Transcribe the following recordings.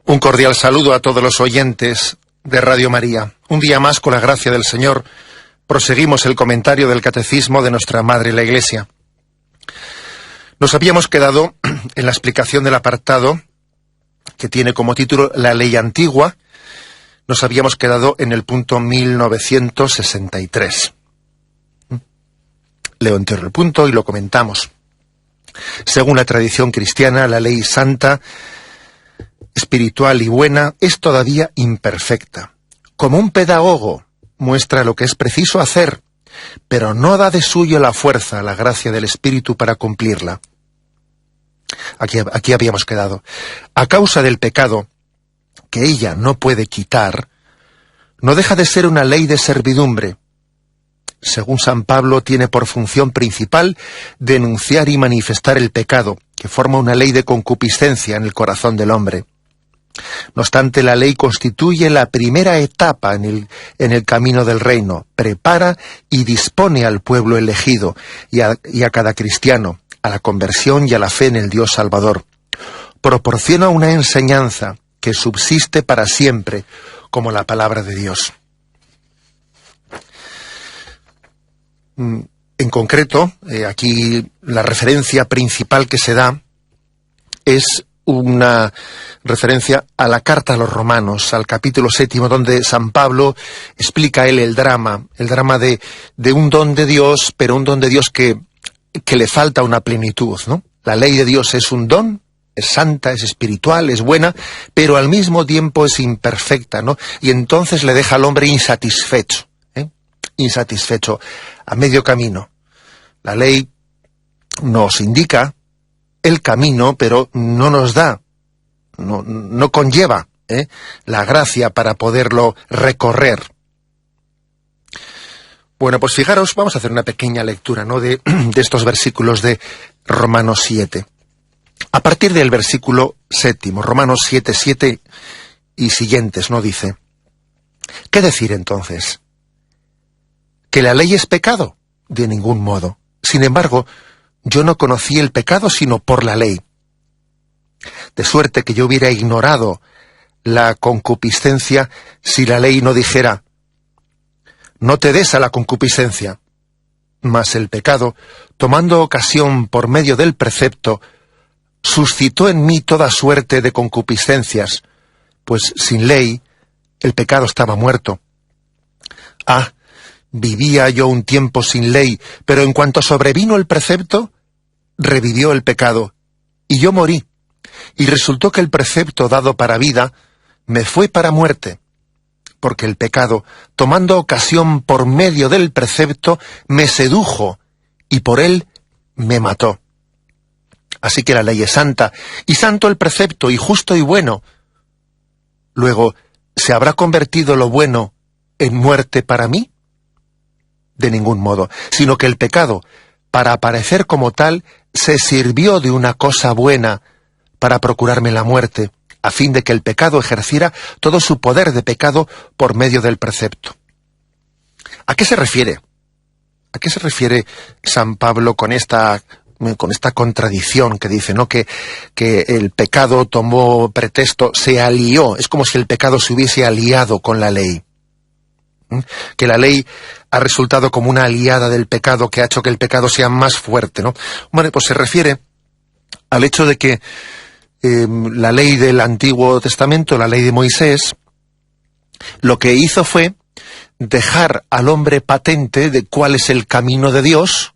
Un cordial saludo a todos los oyentes de Radio María. Un día más, con la gracia del Señor, proseguimos el comentario del Catecismo de nuestra Madre la Iglesia. Nos habíamos quedado en la explicación del apartado que tiene como título La Ley Antigua. Nos habíamos quedado en el punto 1963. Leo entero el punto y lo comentamos. Según la tradición cristiana, la ley santa, espiritual y buena es todavía imperfecta. Como un pedagogo muestra lo que es preciso hacer, pero no da de suyo la fuerza, la gracia del Espíritu para cumplirla. Aquí habíamos quedado. A causa del pecado, que ella no puede quitar, no deja de ser una ley de servidumbre. Según San Pablo, tiene por función principal denunciar y manifestar el pecado, que forma una ley de concupiscencia en el corazón del hombre. No obstante, la ley constituye la primera etapa en el camino del reino, prepara y dispone al pueblo elegido y a cada cristiano a la conversión y a la fe en el Dios Salvador. Proporciona una enseñanza que subsiste para siempre, como la palabra de Dios. En concreto, aquí la referencia principal que se da es una referencia a la carta a los Romanos, al capítulo 7, donde San Pablo explica él el drama de un don de Dios, pero un don de Dios que le falta una plenitud, ¿no? La ley de Dios es un don, es santa, es espiritual, es buena, pero al mismo tiempo es imperfecta, ¿no? Y entonces le deja al hombre insatisfecho, insatisfecho, a medio camino. La ley nos indica el camino, pero no nos da, no conlleva la gracia para poderlo recorrer. Bueno, pues fijaros, vamos a hacer una pequeña lectura, ¿no?, de estos versículos de Romanos 7. A partir del versículo 7, Romanos 7 y siguientes, ¿no?, dice: ¿qué decir entonces? ¿Que la ley es pecado? De ningún modo. Sin embargo, yo no conocí el pecado sino por la ley. De suerte que yo hubiera ignorado la concupiscencia si la ley no dijera: no te des a la concupiscencia. Mas el pecado, tomando ocasión por medio del precepto, suscitó en mí toda suerte de concupiscencias, pues sin ley el pecado estaba muerto. Vivía yo un tiempo sin ley, pero en cuanto sobrevino el precepto, revivió el pecado, y yo morí. Y resultó que el precepto dado para vida me fue para muerte, porque el pecado, tomando ocasión por medio del precepto, me sedujo, y por él me mató. Así que la ley es santa, y santo el precepto, y justo y bueno. Luego, ¿se habrá convertido lo bueno en muerte para mí? De ningún modo, sino que el pecado, para aparecer como tal, se sirvió de una cosa buena para procurarme la muerte, a fin de que el pecado ejerciera todo su poder de pecado por medio del precepto. ¿A qué se refiere? ¿A qué se refiere San Pablo con esta contradicción que dice, ¿no?, que el pecado tomó pretexto, se alió? Es como si el pecado se hubiese aliado con la ley. Que la ley ha resultado como una aliada del pecado que ha hecho que el pecado sea más fuerte, ¿no? Bueno, pues se refiere al hecho de que la ley del Antiguo Testamento, la ley de Moisés, lo que hizo fue dejar al hombre patente de cuál es el camino de Dios.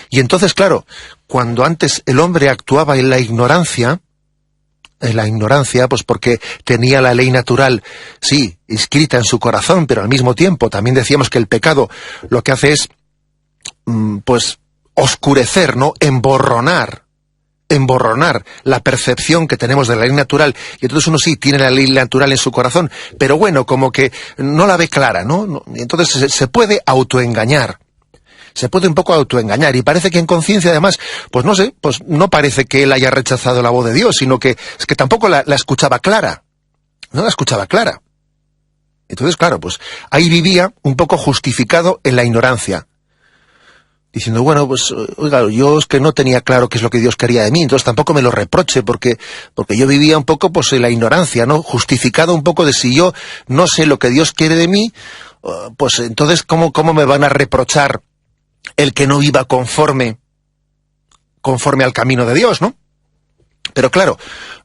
Y entonces, claro, cuando antes el hombre actuaba en la ignorancia, pues porque tenía la ley natural, sí, inscrita en su corazón, pero al mismo tiempo también decíamos que el pecado lo que hace es, pues, oscurecer, ¿no?, emborronar la percepción que tenemos de la ley natural. Y entonces uno sí tiene la ley natural en su corazón, pero bueno, como que no la ve clara, ¿no? Y entonces se puede autoengañar. Se puede un poco autoengañar, y parece que en conciencia, además, pues no sé, pues no parece que él haya rechazado la voz de Dios, sino que es que tampoco la escuchaba clara. No la escuchaba clara. Entonces, claro, pues ahí vivía un poco justificado en la ignorancia. diciendo, bueno, pues, oiga, yo es que no tenía claro qué es lo que Dios quería de mí, entonces tampoco me lo reproche, porque yo vivía un poco, pues, en la ignorancia, ¿no? Justificado un poco de si yo no sé lo que Dios quiere de mí, pues entonces, ¿cómo me van a reprochar el que no viva conforme al camino de Dios, ¿no? Pero claro,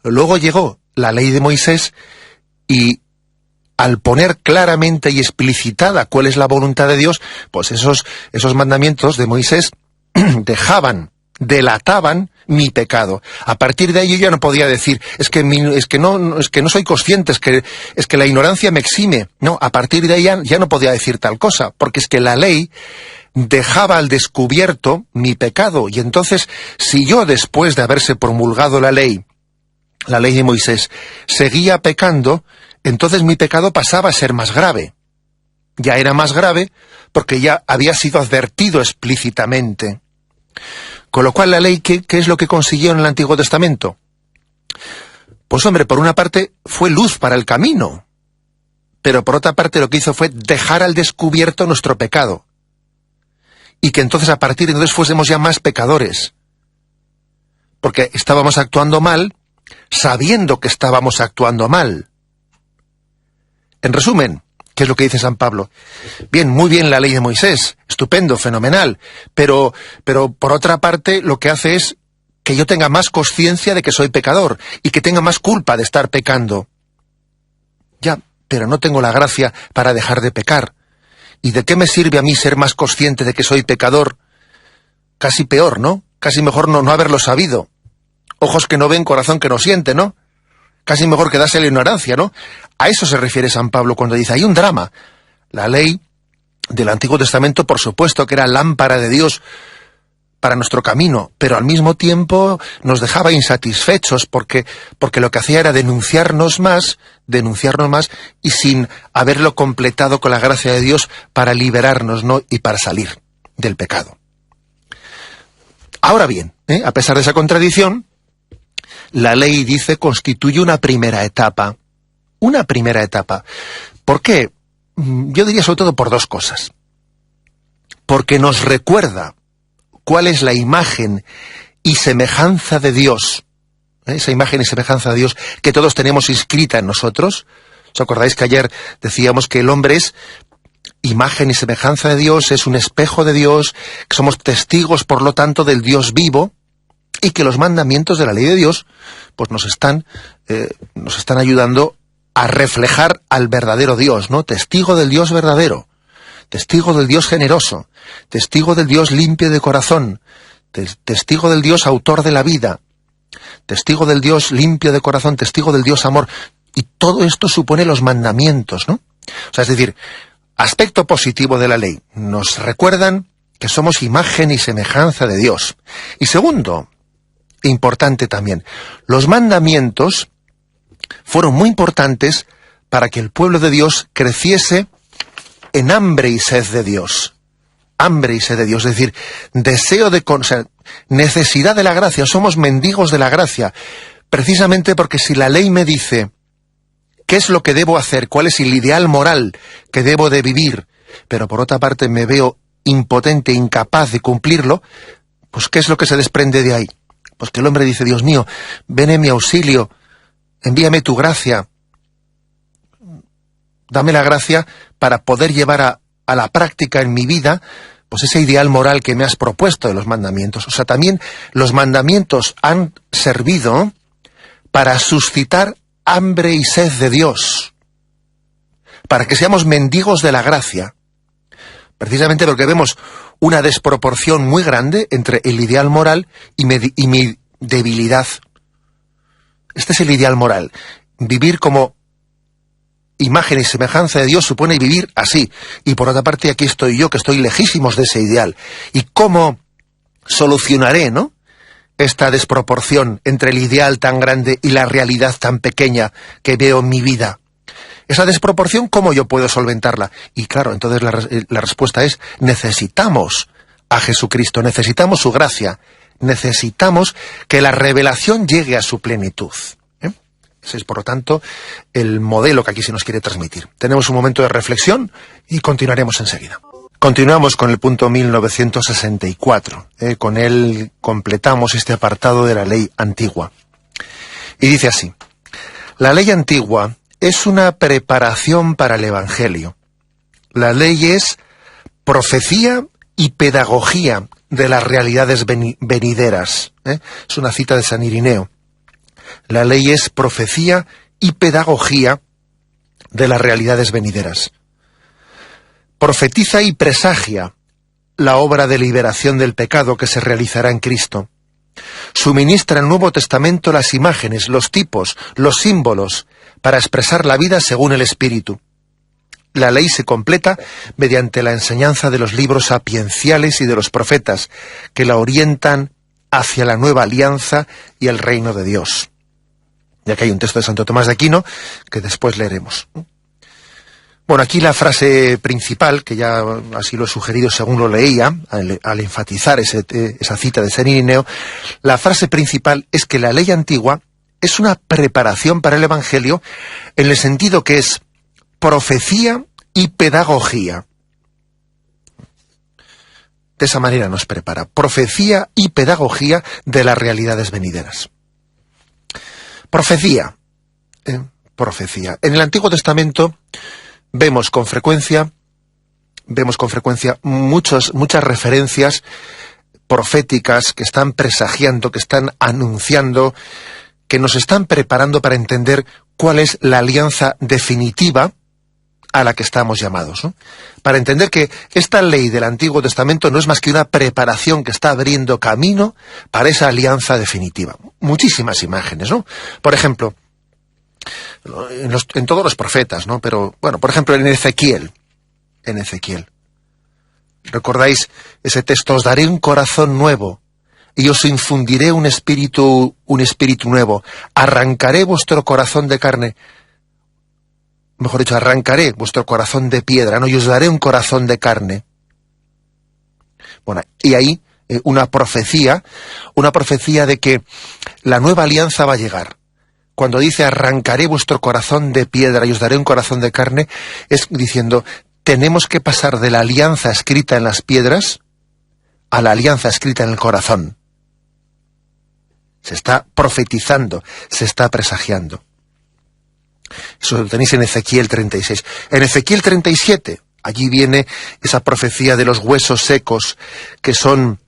luego llegó la ley de Moisés y al poner claramente y explicitada cuál es la voluntad de Dios, pues esos mandamientos de Moisés delataban mi pecado. A partir de ahí yo ya no podía decir, es que no soy consciente, es que la ignorancia me exime. No, a partir de ahí ya no podía decir tal cosa, porque es que la ley dejaba al descubierto mi pecado. Y entonces, si yo, después de haberse promulgado la ley de Moisés, seguía pecando, entonces mi pecado pasaba a ser más grave. Ya era más grave porque ya había sido advertido explícitamente. Con lo cual la ley, ¿qué es lo que consiguió en el Antiguo Testamento? Pues hombre, por una parte fue luz para el camino, pero por otra parte lo que hizo fue dejar al descubierto nuestro pecado. Y que entonces a partir de entonces fuésemos ya más pecadores. Porque estábamos actuando mal, sabiendo que estábamos actuando mal. En resumen, ¿qué es lo que dice San Pablo? Bien, muy bien la ley de Moisés, estupendo, fenomenal, pero por otra parte lo que hace es que yo tenga más conciencia de que soy pecador y que tenga más culpa de estar pecando. Ya, pero no tengo la gracia para dejar de pecar. ¿Y de qué me sirve a mí ser más consciente de que soy pecador? Casi peor, ¿no? Casi mejor no haberlo sabido. Ojos que no ven, corazón que no siente, ¿no? Casi mejor quedarse en la ignorancia, ¿no? A eso se refiere San Pablo cuando dice, hay un drama. La ley del Antiguo Testamento, por supuesto, que era lámpara de Dios para nuestro camino, pero al mismo tiempo nos dejaba insatisfechos porque lo que hacía era denunciarnos más y sin haberlo completado con la gracia de Dios para liberarnos, ¿no? Y para salir del pecado. Ahora bien, a pesar de esa contradicción, la ley, dice, constituye una primera etapa. Una primera etapa. ¿Por qué? Yo diría sobre todo por dos cosas. Porque nos recuerda cuál es la imagen y semejanza de Dios. Esa imagen y semejanza de Dios que todos tenemos inscrita en nosotros. ¿Os acordáis que ayer decíamos que el hombre es imagen y semejanza de Dios, es un espejo de Dios, que somos testigos, por lo tanto, del Dios vivo? Y que los mandamientos de la ley de Dios pues nos están ayudando a reflejar al verdadero Dios, ¿no? Testigo del Dios verdadero, testigo del Dios generoso, testigo del Dios limpio de corazón, testigo del Dios autor de la vida, testigo del Dios limpio de corazón, testigo del Dios amor. Y todo esto supone los mandamientos, ¿no? O sea, es decir, aspecto positivo de la ley. Nos recuerdan que somos imagen y semejanza de Dios. Y segundo, importante también, los mandamientos fueron muy importantes para que el pueblo de Dios creciese en hambre y sed de Dios. Hambre y sed de Dios, es decir, deseo de... necesidad de la gracia, somos mendigos de la gracia, precisamente porque si la ley me dice qué es lo que debo hacer, cuál es el ideal moral que debo de vivir, pero por otra parte me veo impotente, incapaz de cumplirlo, pues ¿qué es lo que se desprende de ahí? Pues que el hombre dice, Dios mío, ven en mi auxilio, envíame tu gracia, dame la gracia para poder llevar a la práctica en mi vida pues ese ideal moral que me has propuesto de los mandamientos. O sea, también los mandamientos han servido para suscitar hambre y sed de Dios, para que seamos mendigos de la gracia, precisamente porque vemos una desproporción muy grande entre el ideal moral y mi debilidad. Este es el ideal moral. Vivir como imagen y semejanza de Dios supone vivir así. Y por otra parte, aquí estoy yo, que estoy lejísimos de ese ideal. ¿Y cómo solucionaré, no?, esta desproporción entre el ideal tan grande y la realidad tan pequeña que veo en mi vida? Esa desproporción, ¿cómo yo puedo solventarla? Y claro, entonces la respuesta es, necesitamos a Jesucristo, necesitamos su gracia, necesitamos que la revelación llegue a su plenitud. Ese es, por lo tanto, el modelo que aquí se nos quiere transmitir. Tenemos un momento de reflexión y continuaremos enseguida. Continuamos con el punto 1964. Con él completamos este apartado de la ley antigua. Y dice así: la ley antigua es una preparación para el Evangelio. La ley es profecía y pedagogía de las realidades venideras. Es una cita de San Irineo. La ley es profecía y pedagogía de las realidades venideras. Profetiza y presagia la obra de liberación del pecado que se realizará en Cristo. Suministra el Nuevo Testamento las imágenes, los tipos, los símbolos, para expresar la vida según el Espíritu. La ley se completa mediante la enseñanza de los libros sapienciales y de los profetas, que la orientan hacia la nueva alianza y el reino de Dios. Y aquí hay un texto de Santo Tomás de Aquino que después leeremos. Bueno, aquí la frase principal, que ya así lo he sugerido según lo leía, al enfatizar esa cita de San Irineo, la frase principal es que la ley antigua es una preparación para el Evangelio en el sentido que es profecía y pedagogía. De esa manera nos prepara, profecía y pedagogía de las realidades venideras. Profecía. Profecía. En el Antiguo Testamento vemos con frecuencia muchas referencias proféticas que están presagiando, que están anunciando, que nos están preparando para entender cuál es la alianza definitiva a la que estamos llamados, ¿no? Para entender que esta ley del Antiguo Testamento no es más que una preparación que está abriendo camino para esa alianza definitiva. Muchísimas imágenes, ¿no? Por ejemplo, en todos los profetas, ¿no? Pero, bueno, por ejemplo, en Ezequiel. ¿Recordáis ese texto? Os daré un corazón nuevo y os infundiré un espíritu nuevo. Arrancaré vuestro corazón de carne. Mejor dicho, arrancaré vuestro corazón de piedra, ¿no? Y os daré un corazón de carne. Bueno, y ahí una profecía de que la nueva alianza va a llegar. Cuando dice arrancaré vuestro corazón de piedra y os daré un corazón de carne, es diciendo, tenemos que pasar de la alianza escrita en las piedras a la alianza escrita en el corazón. Se está profetizando, se está presagiando. Eso lo tenéis en Ezequiel 36. En Ezequiel 37, allí viene esa profecía de los huesos secos que son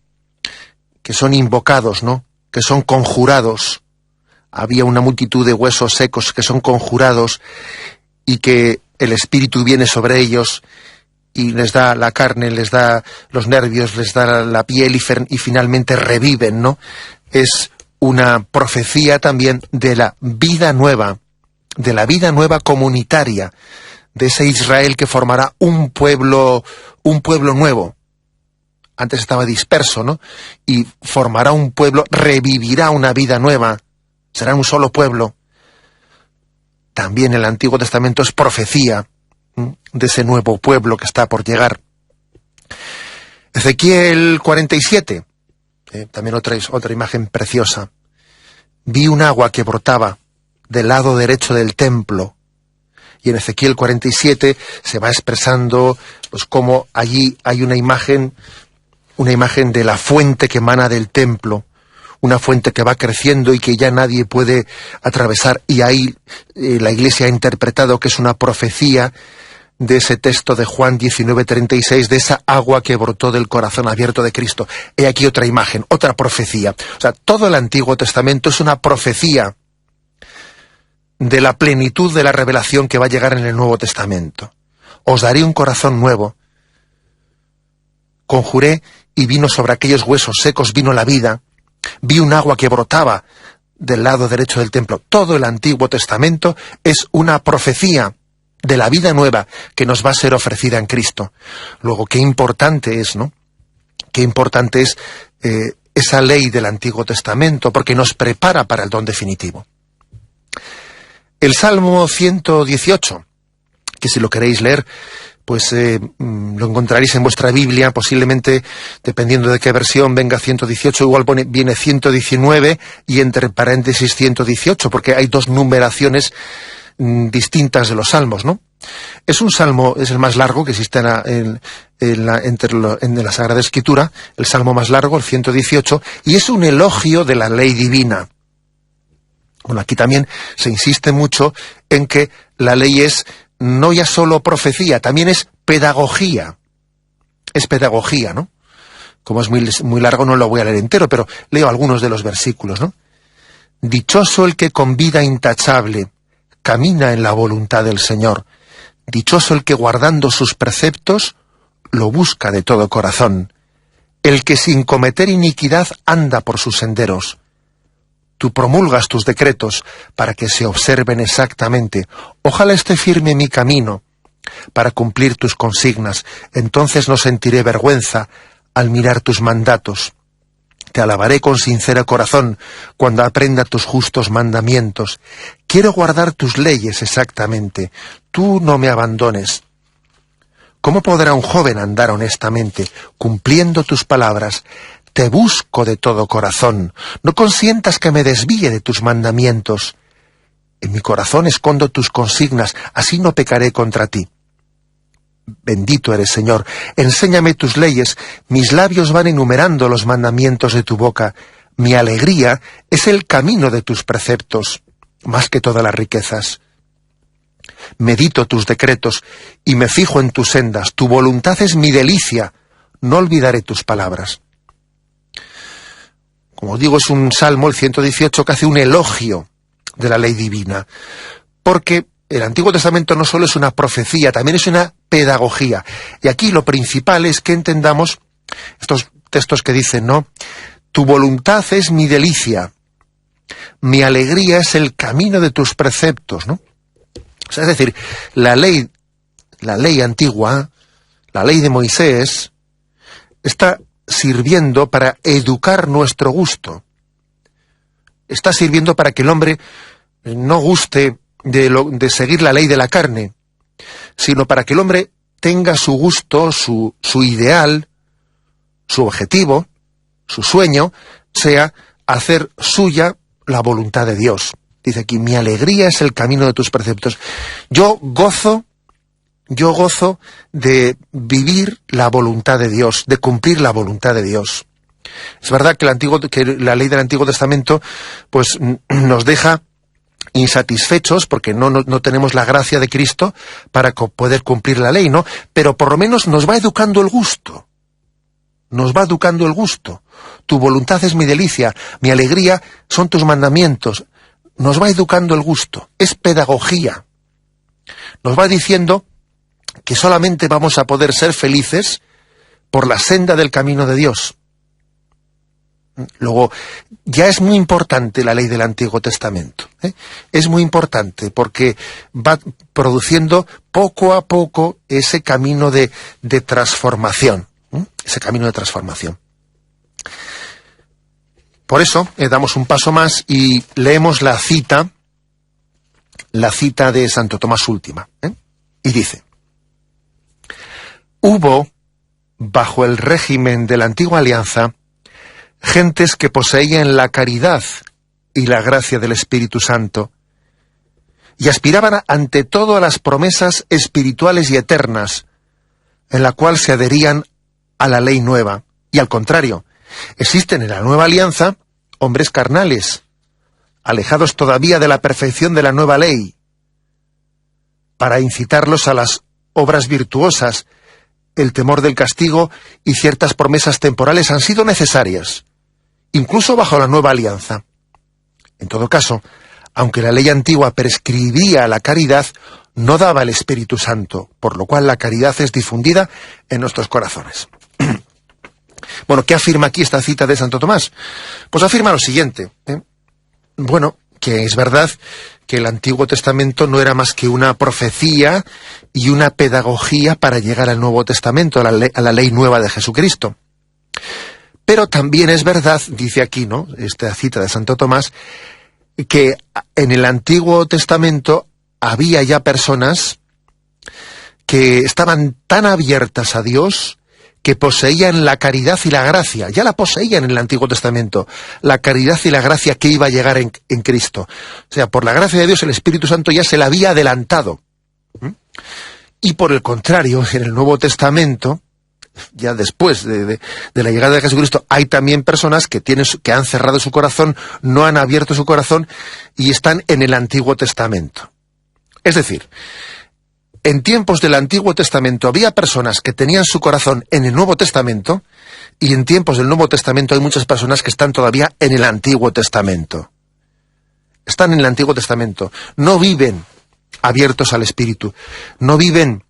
invocados, ¿no? Que son conjurados. Había una multitud de huesos secos que son conjurados y que el Espíritu viene sobre ellos y les da la carne, les da los nervios, les da la piel y finalmente reviven, ¿no? Es una profecía también de la vida nueva comunitaria, de ese Israel que formará un pueblo nuevo. Antes estaba disperso, ¿no? Y formará un pueblo, revivirá una vida nueva. Será un solo pueblo. También el Antiguo Testamento es profecía de ese nuevo pueblo que está por llegar. Ezequiel 47, también otra imagen preciosa. Vi un agua que brotaba del lado derecho del templo. Y en Ezequiel 47 se va expresando pues cómo allí hay una imagen de la fuente que emana del templo. Una fuente que va creciendo y que ya nadie puede atravesar, y ahí la Iglesia ha interpretado que es una profecía de ese texto de Juan 19:36, de esa agua que brotó del corazón abierto de Cristo. He aquí otra imagen, otra profecía. O sea, todo el Antiguo Testamento es una profecía de la plenitud de la revelación que va a llegar en el Nuevo Testamento. Os daré un corazón nuevo. Conjuré y vino sobre aquellos huesos secos, vino la vida. Vi un agua que brotaba del lado derecho del templo. Todo el Antiguo Testamento es una profecía de la vida nueva que nos va a ser ofrecida en Cristo. Luego, qué importante es, ¿no? Qué importante es esa ley del Antiguo Testamento, porque nos prepara para el don definitivo. El Salmo 118, que si lo queréis leer, pues lo encontraréis en vuestra Biblia, posiblemente, dependiendo de qué versión venga 118, igual viene 119 y entre paréntesis 118, porque hay dos numeraciones distintas de los salmos, ¿no? Es un salmo, es el más largo que existe en la Sagrada Escritura, el salmo más largo, el 118, y es un elogio de la ley divina. Bueno, aquí también se insiste mucho en que la ley es no ya solo profecía, también es pedagogía. Es pedagogía, ¿no? Como es muy largo, no lo voy a leer entero, pero leo algunos de los versículos, ¿no? Dichoso el que con vida intachable camina en la voluntad del Señor. Dichoso el que guardando sus preceptos lo busca de todo corazón. El que sin cometer iniquidad anda por sus senderos. Tú promulgas tus decretos para que se observen exactamente. Ojalá esté firme mi camino para cumplir tus consignas. Entonces no sentiré vergüenza al mirar tus mandatos. Te alabaré con sincero corazón cuando aprenda tus justos mandamientos. Quiero guardar tus leyes exactamente. Tú no me abandones. ¿Cómo podrá un joven andar honestamente, cumpliendo tus palabras? Te busco de todo corazón. No consientas que me desvíe de tus mandamientos. En mi corazón escondo tus consignas, así no pecaré contra ti. Bendito eres, Señor. Enséñame tus leyes. Mis labios van enumerando los mandamientos de tu boca. Mi alegría es el camino de tus preceptos, más que todas las riquezas. Medito tus decretos y me fijo en tus sendas. Tu voluntad es mi delicia. No olvidaré tus palabras. Como digo, es un salmo, el 118, que hace un elogio de la ley divina. Porque el Antiguo Testamento no solo es una profecía, también es una pedagogía. Y aquí lo principal es que entendamos estos textos que dicen, ¿no? Tu voluntad es mi delicia. Mi alegría es el camino de tus preceptos, ¿no? O sea, es decir, la ley antigua, la ley de Moisés, está sirviendo para educar nuestro gusto. Está sirviendo para que el hombre no guste de seguir la ley de la carne, sino para que el hombre tenga su gusto, su ideal, su objetivo, su sueño, sea hacer suya la voluntad de Dios. Dice aquí, mi alegría es el camino de tus preceptos. Yo gozo de vivir la voluntad de Dios, de cumplir la voluntad de Dios. Es verdad que la ley del Antiguo Testamento pues nos deja insatisfechos porque no tenemos la gracia de Cristo para poder cumplir la ley, ¿no? Pero por lo menos nos va educando el gusto. Nos va educando el gusto. Tu voluntad es mi delicia, mi alegría son tus mandamientos. Nos va educando el gusto. Es pedagogía. Nos va diciendo que solamente vamos a poder ser felices por la senda del camino de Dios. Luego, ya es muy importante la ley del Antiguo Testamento, ¿eh? Es muy importante porque va produciendo poco a poco ese camino de transformación, ¿eh? Ese camino de transformación. Por eso, damos un paso más y leemos la cita de Santo Tomás última, ¿eh? Y dice: hubo, bajo el régimen de la antigua alianza, gentes que poseían la caridad y la gracia del Espíritu Santo y aspiraban ante todo a las promesas espirituales y eternas, en la cual se adherían a la ley nueva. Y al contrario, existen en la nueva alianza hombres carnales, alejados todavía de la perfección de la nueva ley, para incitarlos a las obras virtuosas. El temor del castigo y ciertas promesas temporales han sido necesarias, incluso bajo la nueva alianza. En todo caso, aunque la ley antigua prescribía la caridad, no daba el Espíritu Santo, por lo cual la caridad es difundida en nuestros corazones. Bueno, ¿qué afirma aquí esta cita de Santo Tomás? Pues afirma lo siguiente, ¿eh? Bueno, que es verdad que el Antiguo Testamento no era más que una profecía y una pedagogía para llegar al Nuevo Testamento, a la ley nueva de Jesucristo. Pero también es verdad, dice aquí, ¿no?, esta cita de Santo Tomás, que en el Antiguo Testamento había ya personas que estaban tan abiertas a Dios que poseían la caridad y la gracia. Ya la poseían en el Antiguo Testamento, la caridad y la gracia que iba a llegar en Cristo. O sea, por la gracia de Dios el Espíritu Santo ya se la había adelantado. Y por el contrario, en el Nuevo Testamento, ya después de la llegada de Jesucristo, hay también personas que han cerrado su corazón, no han abierto su corazón y están en el Antiguo Testamento. Es decir, en tiempos del Antiguo Testamento había personas que tenían su corazón en el Nuevo Testamento, y en tiempos del Nuevo Testamento hay muchas personas que están todavía en el Antiguo Testamento. Están en el Antiguo Testamento, no viven abiertos al Espíritu, no viven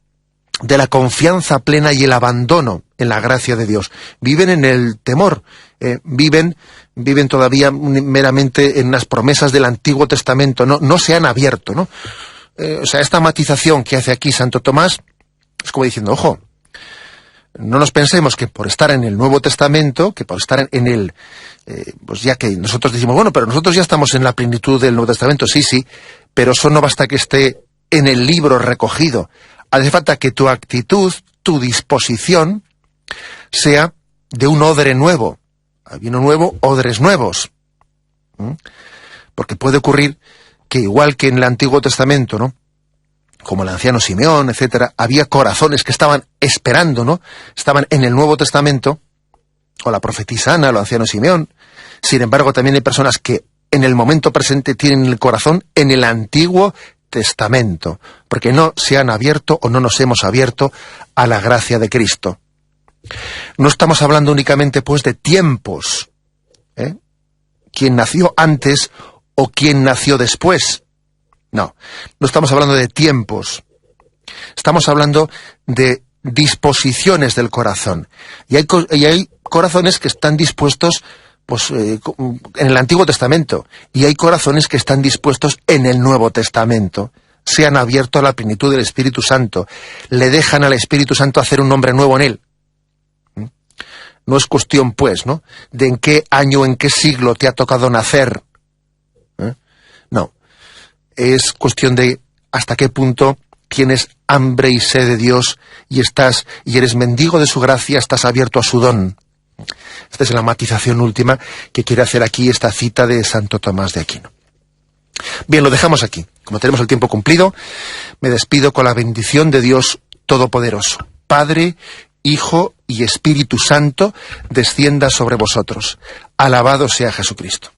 de la confianza plena y el abandono en la gracia de Dios, viven en el temor, viven todavía meramente en las promesas del Antiguo Testamento, no se han abierto, ¿no? O sea, esta matización que hace aquí Santo Tomás es como diciendo, ojo, no nos pensemos que por estar en el Nuevo Testamento, que por estar en el... pues ya que nosotros decimos, bueno, pero nosotros ya estamos en la plenitud del Nuevo Testamento, sí, pero eso no basta que esté en el libro recogido. Hace falta que tu actitud, tu disposición, sea de un odre nuevo. Vino nuevo, odres nuevos. Porque puede ocurrir que igual que en el Antiguo Testamento, ¿no?, como el anciano Simeón, etcétera, había corazones que estaban esperando, ¿no?, estaban en el Nuevo Testamento, o la profetisa Ana, o el anciano Simeón. Sin embargo, también hay personas que en el momento presente tienen el corazón en el Antiguo Testamento, porque no se han abierto o no nos hemos abierto a la gracia de Cristo. No estamos hablando únicamente, pues, de tiempos, quién nació antes o quién nació después. No estamos hablando de tiempos. Estamos hablando de disposiciones del corazón. Y hay corazones que están dispuestos, pues, en el Antiguo Testamento, y hay corazones que están dispuestos en el Nuevo Testamento. Se han abierto a la plenitud del Espíritu Santo. Le dejan al Espíritu Santo hacer un hombre nuevo en él. No es cuestión, pues, ¿no?, de en qué año, en qué siglo te ha tocado nacer. No. Es cuestión de hasta qué punto tienes hambre y sed de Dios y eres mendigo de su gracia, estás abierto a su don. Esta es la matización última que quiere hacer aquí esta cita de Santo Tomás de Aquino. Bien, lo dejamos aquí. Como tenemos el tiempo cumplido, me despido con la bendición de Dios Todopoderoso. Padre, Hijo y Espíritu Santo, descienda sobre vosotros. Alabado sea Jesucristo.